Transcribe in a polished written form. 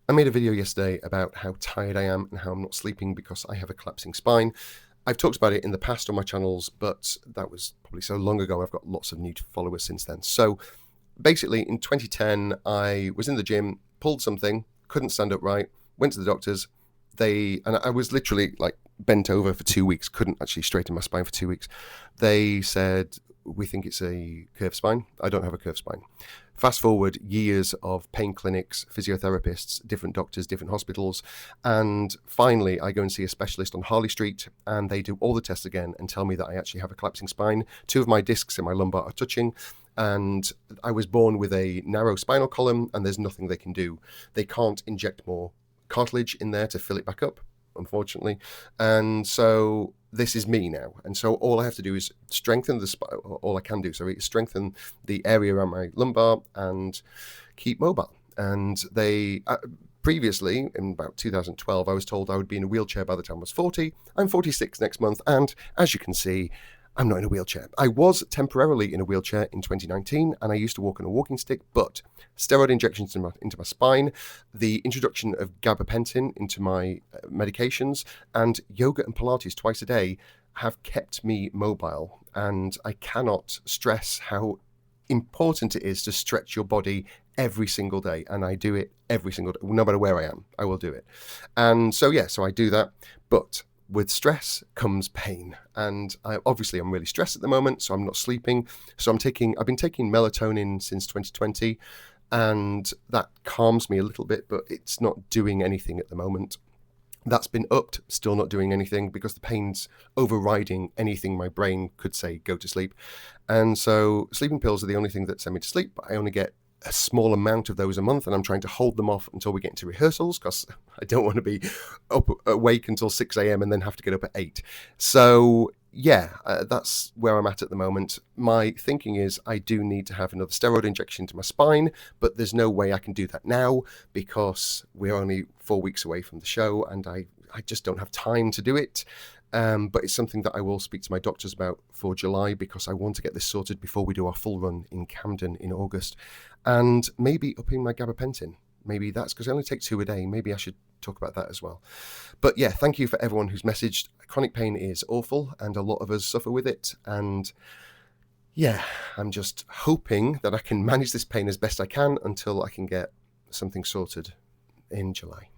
I made a video yesterday about how tired I am and how I'm not sleeping because I have a collapsing spine. I've talked about it in the past on my channels, but that was probably so long ago. I've got lots of new followers since then. So basically, in 2010, I was in the gym, pulled something, couldn't stand up right, went to the doctors. And I was literally like bent over for 2 weeks, couldn't actually straighten my spine for 2 weeks. They said, we think it's a curved spine. I don't have a curved spine. Fast forward years of pain clinics, physiotherapists, different doctors, different hospitals, and finally I go and see a specialist on Harley Street, and they do all the tests again and tell me that I actually have a collapsing spine. Two of my discs in my lumbar are touching, and I was born with a narrow spinal column, and there's nothing they can do. They can't inject more cartilage in there to fill it back up, unfortunately. And so this is me now. And so all I have to do is strengthen the spine. All I can do, sorry, is strengthen the area around my lumbar and keep mobile. And they previously, in about 2012, I was told I would be in a wheelchair by the time I was 40. I'm 46 next month. And as you can see, I'm not in a wheelchair. I was temporarily in a wheelchair in 2019, and I used to walk on a walking stick, but steroid injections into my spine, the introduction of gabapentin into my medications, and yoga and Pilates twice a day have kept me mobile. And I cannot stress how important it is to stretch your body every single day. And I do it every single day, no matter where I am, I will do it. And so, yeah, so I do that. But with stress comes pain, and I'm really stressed at the moment, so I'm not sleeping. So I've been taking melatonin since 2020, and that calms me a little bit, but it's not doing anything at the moment. That's been upped, still not doing anything because the pain's overriding anything my brain could say go to sleep. And so sleeping pills are the only thing that send me to sleep, but I only get a small amount of those a month, and I'm trying to hold them off until we get into rehearsals because I don't want to be awake until 6 a.m. and then have to get up at 8. So yeah, that's where I'm at the moment. My thinking is I do need to have another steroid injection to my spine, but there's no way I can do that now because we're only 4 weeks away from the show, and I just don't have time to do it. But it's something that I will speak to my doctors about for July because I want to get this sorted before we do our full run in Camden in August. And maybe upping my gabapentin. Maybe that's because I only take 2 a day. Maybe I should talk about that as well. But yeah, thank you for everyone who's messaged. Chronic pain is awful, and a lot of us suffer with it. And yeah, I'm just hoping that I can manage this pain as best I can until I can get something sorted in July.